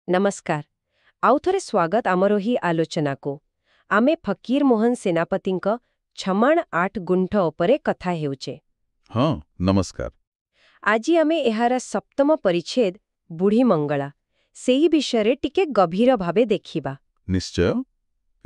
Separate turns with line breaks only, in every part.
नमस्कार आउ थरे स्वागत आमर ही आलोचना को आमे फकीर मोहन सेनापतिंक छमाण 8 गुंठ उपरे कथा हेउचे।
हाँ नमस्कार।
आजी आमे एहार सप्तम परिच्छेद बुढ़ी मंगला सेही विषय टिके गभीर भावे देखिबा।
निश्चय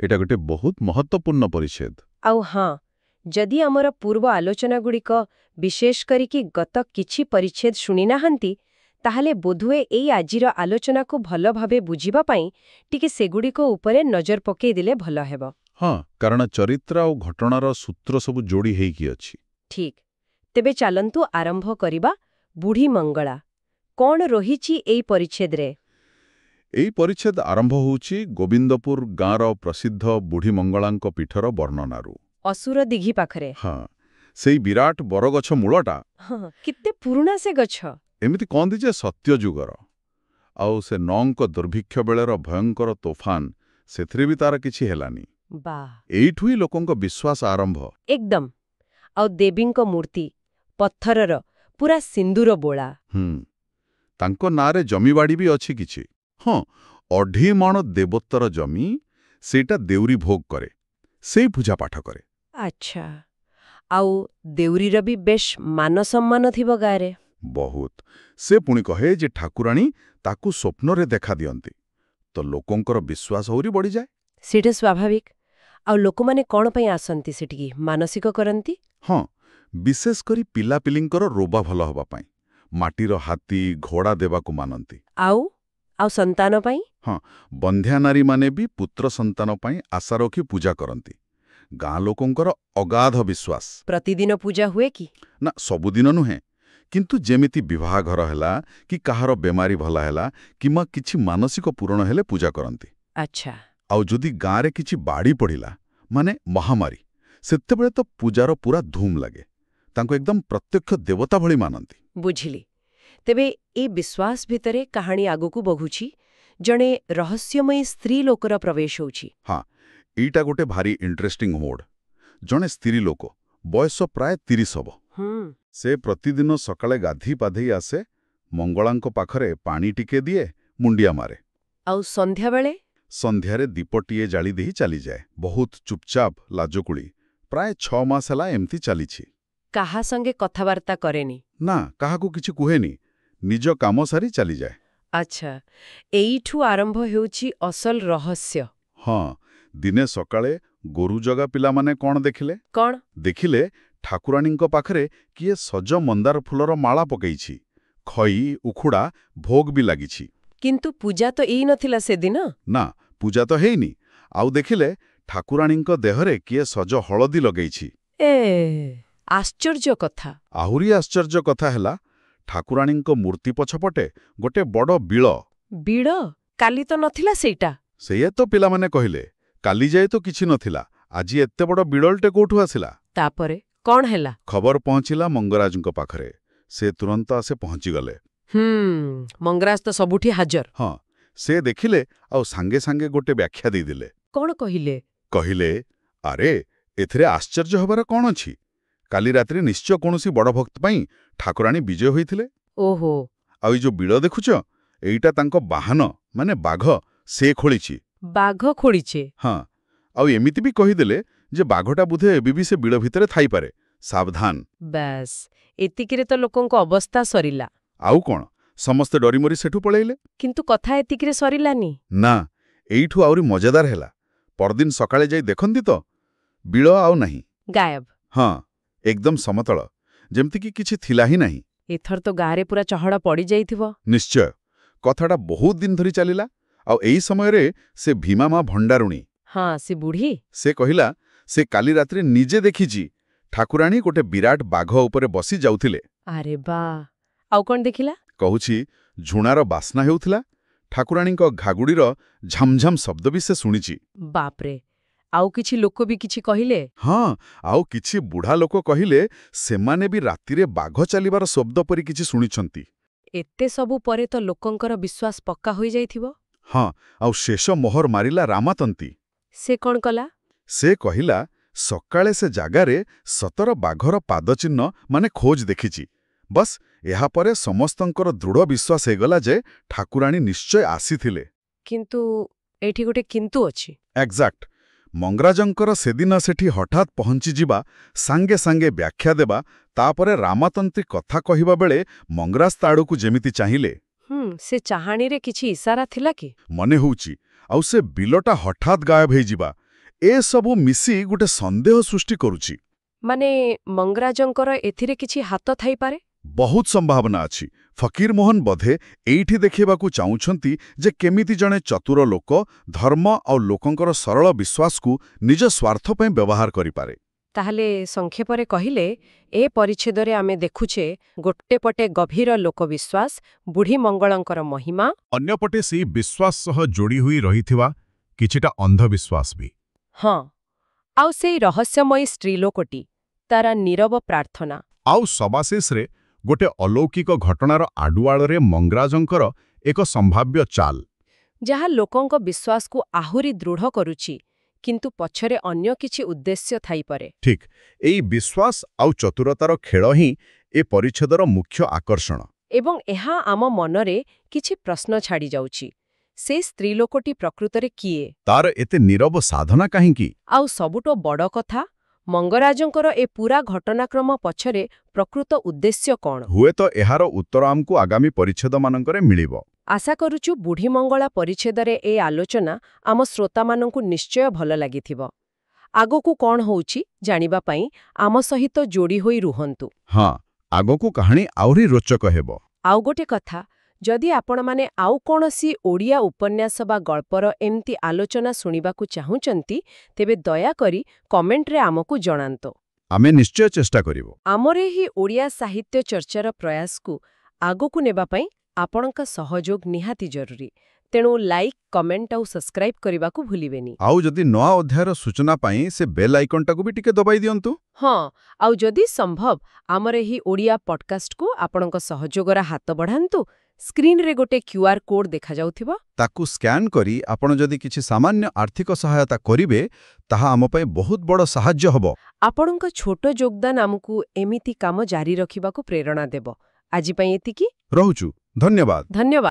एटा गोटे बहुत महत्वपूर्ण परिच्छेद।
आउ हाँ जदि आमर पूर्व आलोचना गुड़िक विशेष करिकी गत किछि परिच्छेद शुणी नाहंती ताहले बोधुए एई आजिर आलोचना को भल भावे बुझिबा पाई टिके सेगुड़िको उपरे नजर पकेई दिले भल हेबो।
हाँ कारण चरित्र और घटनार सूत्र सब जोड़ी हेकी अछि। ठीक
तेबे चालंतु आरंभ करिबा। बुढ़ी मंगला कौन रहिछि एई परिच्छेद रे?
एई परिच्छेद आरंभ होउछि गोविंदपुर गाँर प्रसिद्ध बुढ़ी मंगलांक पीठर वर्णनारू।
असुर दिघी पाखरे।
हाँ सेई विराट बरगछ मूलटा।
हाँ किते पुराना से गछ।
एमिति कहंती जे सत्य जुगर आउ से नौंक दुर्भिक्ष बेलर भयंकर तोफान सेथरे भी तार किछि हेलानी।
वाह
एइठु ही लोकंक विश्वास आरंभ।
एकदम आउ देवींक मूर्ति पत्थरर पूरा सिंदूर बोला।
तांको नारे जमीबाड़ी भी अछि किछि। हाँ 2.5 मण देवोत्तर जमी सेटा देउरी भोग करे सेई पूजा पाठ करे।
अच्छा आउ देउरीर भी बेश मान सम्मान थिबो गारे।
बहुत से पुणी कहे जे ठाकुराणी ताकू स्वप्न रे देखा दियंती तो लोकंकर विश्वास होरी बढ़ी जाए।
सेटा स्वाभाविक आउ लोक माने कोन पई आसंती सेटिकी मानसिक करंती।
हाँ विशेष करी पिला पिलिंकर रोबा भल हबा पाई माटीर हाथी घोड़ा देवाकू मानंती।
आउ संतान पाई?
हाँ बंध्या नारी माने भी पुत्र संतान पाई आशा रखी पूजा करंती। गाँ लोकंकर अगाध विश्वास।
प्रतिदिन पूजा हुए कि
ना सबुदिन नुहे किंतु जेमिति विवाह घर हैला कि कहार बेमारी भला हैला किमा किछि मानसिक पूरण हेले पूजा करंती।
अच्छा
आउ जदि गाँरे किछि बाड़ी पड़िला माने महामारी सेतेबेले तो पूजार पूरा धूम लगे तांको एकदम प्रत्यक्ष देवता भली मानंती।
बुझिली तेबे ए विश्वास भितरे कहानी आगुकू बघुछि जणे रहस्यमयी स्त्री लोकर प्रवेश होछि।
हाँ एटा गोटे भारी इंटरेस्टिंग मोड। जणे स्त्री लोक बयस प्राय 30 हबो। से प्रतिदिन सकाळे गाधी पाधेई आसे मंगलांक पाखरे पानी टिके दिए मुंडिया मारे।
आउ संध्या बेले
संध्यारे दीपटिए जाली देही चली जाए बहुत चुपचाप लाजकुड़ी। प्राय 6 मास हला एमती चलीछि।
काहा संगे कथावार्ता करेनी
ना काहाकू किछि कुहेनी निज काम सारी चली जाए।
अच्छा एइठु आरंभ हेउछि असल रहस्य।
हाँ दिने सकाळे गोरु जगा पिला माने कोन देखिले?
कोन
देखिले ठाकुराणींक पाखरे किए सज मंदार फुलर माला पकेइछि खई उखुड़ा भोग भी लागिछि। किंतु
पूजा तो एई नथिला से दिन
ना पूजा तो हेइनी। आउ देखिले ठाकुराणींक देहरे किए सज हळदी लगेइछि।
ए आश्चर्य कथा।
आहुरी आश्चर्य कथा हैला ठाकुराणींक मूर्ति पछपटे गोटे बड़ बिळ।
बिळ काली तो नथिला सेटा।
सेया तो पिला माने कहिले काली जाए तो किछि नथिला आजी एत्ते बड़ बिळलटे कोठु आसिला। तापरे
कौन हैला?
खबर पहुंचिला मंगराजंक पाखरे से तुरंत आसे पहुंची गले।
मंगराज तो सबुठी हाजर।
हाँ से देखिले आउ सांगे सांगे गोटे व्याख्या दे दिले।
कौन कहिले?
कहिले अरे एथिरे आश्चर्य हबार कौन अछि काली रात्रि निश्चय कोनोसी बड़ भक्त पाई ठाकुराणी विजय होइथिले। ओहो आउ जो बिळ देखुछ एइटा तांको बाहन माने बाघ से खोलिछि।
बाघ खोलिछे?
हाँ आउ एमिति भी कहिदेले जे बाघटा बुधे एबी भी से बिळ भितरे थाई पारे सावधान।
बस एतिकिरे तो लोकंको अवस्था सरिला।
आउ कोन समस्ते डरिमरी सेठु पळेइले।
किंतु कथा एतिकिरे सरिलानी
ना एइठु आउरी मजेदार हैला परदिन सकाळे जाई देखंती तो बिळ आउ नाही
गायब।
हाँ एकदम समतल जेमति कि किछि थिला ही नाही।
एथर तो गारे पूरा चहड़ा पड़ी जाइथिबो।
निश्चय कथाटा बहुत दिन धरी चलिला आउ एई समय रे से भीमा मा भंडारुणी
हाँ से बुढ़ी
से कहिला से काली रात्रि निजे देखिछि ठाकुराणी गोटे विराट बाघ उपरे बसी जाउथिले।
अरे बा आउ कोन देखिला?
कहूछि झुणार बास्ना हेउथिला ठाकुराणींक घागुड़ीर झमझम शब्द भी से शुणिछि।
बापरे आउ किछि लोक भी किछि कहिले?
हाँ आउ किछि बुढ़ा लोक कहिले सेमाने भी रातिरे बाघ चलिबार शब्द परि किछि शुणिछंती।
एते सबु परे तो लोकंकर विश्वास पक्का होई जाइथिबो।
हाँ आउ शेष मोहर मारिला रामातंती।
से कौन कला?
से कहिला सकाळे से जागारे सतर बाघर पादचिह्न माने खोज देखिछि। बस एहा परे समस्तंकर दृढ़ विश्वास हेगला जे ठाकुराणी निश्चय आसीथिले।
କିନ୍ତୁ ଏଇଠି ଗୋଟେ କିନ୍ତୁ ଅଛି।
ଏକ୍ଜାକ୍ଟ। ମଙ୍ଗରାଜଙ୍କର ସେଦିନ ସେଠି ହଠାତ୍ ପହଞ୍ଚିଯିବା, ସାଙ୍ଗେ ସାଙ୍ଗେ ବ୍ୟାଖ୍ୟା ଦେବା, ତାପରେ ରାମତନ୍ତ୍ରୀ କଥା କହିବା ବେଳେ ମଙ୍ଗରାଜ ତା ଆଡ଼କୁ ଯେମିତି ଚାହିଁଲେ।
ସେ ଚାହାଣୀରେ କିଛି ଇସାରା ଥିଲା କି?
ମନେ ହେଉଛି। ଆଉ ସେ ବିଲଟା ହଠାତ୍ ଗାୟବ ହେଇଯିବା, ଏସବୁ ମିଶି ଗୋଟେ ସନ୍ଦେହ ସୃଷ୍ଟି କରୁଛି।
ମାନେ ମଙ୍ଗରାଜଙ୍କର ଏଥିରେ କିଛି ହାତ ଥାଇପାରେ?
ବହୁତ ସମ୍ଭାବନା ଅଛି। ଫକୀରମୋହନ ବୋଧେ ଏଇଠି ଦେଖେଇବାକୁ ଚାହୁଁଛନ୍ତି ଯେ କେମିତି ଜଣେ ଚତୁର ଲୋକ ଧର୍ମ ଆଉ ଲୋକଙ୍କର ସରଳ ବିଶ୍ୱାସକୁ ନିଜ ସ୍ୱାର୍ଥ ପାଇଁ ବ୍ୟବହାର କରିପାରେ।
ତାହେଲେ ସଂକ୍ଷେପରେ କହିଲେ, ଏ ପରିଚ୍ଛେଦରେ ଆମେ ଦେଖୁଛେ ଗୋଟେ ପଟେ ଗଭୀର ଲୋକବିଶ୍ୱାସ, ବୁଢ଼ୀ ମଙ୍ଗଳଙ୍କର ମହିମା,
ଅନ୍ୟପଟେ ସେଇ ବିଶ୍ୱାସ ସହ ଯୋଡ଼ି ହୋଇ ରହିଥିବା କିଛିଟା ଅନ୍ଧବିଶ୍ୱାସ ବି।
ହଁ, ଆଉ ସେଇ ରହସ୍ୟମୟୀ ସ୍ତ୍ରୀଲୋକଟି, ତାର ନୀରବ ପ୍ରାର୍ଥନା।
ଆଉ ସବାଶେଷରେ ଗୋଟେ ଅଲୌକିକ ଘଟଣାର ଆଡୁଆଳରେ ମଙ୍ଗରାଜଙ୍କର ଏକ ସମ୍ଭାବ୍ୟ ଚାଲ,
ଯାହା ଲୋକଙ୍କ ବିଶ୍ୱାସକୁ ଆହୁରି ଦୃଢ଼ କରୁଛି, କିନ୍ତୁ ପଛରେ ଅନ୍ୟ କିଛି ଉଦ୍ଦେଶ୍ୟ ଥାଇପାରେ।
ଠିକ୍ ଏଇ ବିଶ୍ୱାସ ଆଉ ଚତୁରତାର ଖେଳ ହିଁ ଏ ପରିଚ୍ଛେଦର ମୁଖ୍ୟ ଆକର୍ଷଣ।
ଏବଂ ଏହା ଆମ ମନରେ କିଛି ପ୍ରଶ୍ନ ଛାଡ଼ି ଯାଉଛି। ସେ ସ୍ତ୍ରୀଲୋକଟି ପ୍ରକୃତରେ କିଏ?
ତାର ଏତେ ନୀରବ ସାଧନା କାହିଁକି?
ଆଉ ସବୁଠୁ ବଡ଼ କଥା, ମଙ୍ଗରାଜଙ୍କର ଏ ପୂରା ଘଟଣାକ୍ରମ ପଛରେ ପ୍ରକୃତ ଉଦ୍ଦେଶ୍ୟ କ'ଣ?
ହୁଏତ ଏହାର ଉତ୍ତର ଆମକୁ ଆଗାମୀ ପରିଚ୍ଛେଦମାନଙ୍କରେ ମିଳିବ।
ଆଶା କରୁଛୁ ବୁଢ଼ୀମଙ୍ଗଳା ପରିଚ୍ଛେଦରେ ଏ ଆଲୋଚନା ଆମ ଶ୍ରୋତାମାନଙ୍କୁ ନିଶ୍ଚୟ ଭଲ ଲାଗିଥିବ। ଆଗକୁ କ'ଣ ହେଉଛି ଜାଣିବା ପାଇଁ ଆମ ସହିତ ଯୋଡ଼ି ହୋଇ ରୁହନ୍ତୁ।
ହଁ, ଆଗକୁ କାହାଣୀ ଆହୁରି ରୋଚକ ହେବ।
ଆଉ ଗୋଟେ କଥା, ଯଦି ଆପଣମାନେ ଆଉ କୌଣସି ଓଡ଼ିଆ ଉପନ୍ୟାସ ବା ଗଳ୍ପର ଏମିତି ଆଲୋଚନା ଶୁଣିବାକୁ ଚାହୁଁଛନ୍ତି, ତେବେ ଦୟାକରି କମେଣ୍ଟରେ ଆମକୁ ଜଣାନ୍ତୁ।
ଆମେ ନିଶ୍ଚୟ ଚେଷ୍ଟା କରିବୁ।
ଆମର ଏହି ଓଡ଼ିଆ ସାହିତ୍ୟ ଚର୍ଚ୍ଚାର ପ୍ରୟାସକୁ ଆଗକୁ ନେବା ପାଇଁ ଆପଣଙ୍କ ସହଯୋଗ ନିହାତି ଜରୁରୀ। ତେଣୁ ଲାଇକ୍, କମେଣ୍ଟ ଆଉ ସବସ୍କ୍ରାଇବ୍ କରିବାକୁ ଭୁଲିବେନି।
ଆଉ ଯଦି ନୂଆ ଅଧ୍ୟାୟର ସୂଚନା ପାଇଁ ସେ ବେଲ୍ ଆଇକନଟାକୁ ବି ଟିକେ ଦବାଇ ଦିଅନ୍ତୁ।
ହଁ, ଆଉ ଯଦି ସମ୍ଭବ ଆମର ଏହି ଓଡ଼ିଆ ପଡକାଷ୍ଟକୁ ଆପଣଙ୍କ ସହଯୋଗର ହାତ ବଢ଼ାନ୍ତୁ। ସ୍କ୍ରିନରେ ଗୋଟେ QR କୋଡ୍ ଦେଖାଯାଉଥିବ।
ତାକୁ ସ୍କାନ୍ କରି ଆପଣ ଯଦି କିଛି ସାମାନ୍ୟ ଆର୍ଥିକ ସହାୟତା କରିବେ, ତାହା ଆମ ପାଇଁ ବହୁତ ବଡ଼ ସାହାଯ୍ୟ ହେବ।
ଆପଣଙ୍କ ଛୋଟ ଯୋଗଦାନ ଆମକୁ ଏମିତି କାମ ଜାରି ରଖିବାକୁ ପ୍ରେରଣା ଦେବ। ଆଜି ପାଇଁ ଏତିକି।
ରହୁଛୁ। ଧନ୍ୟବାଦ।
ଧନ୍ୟବାଦ।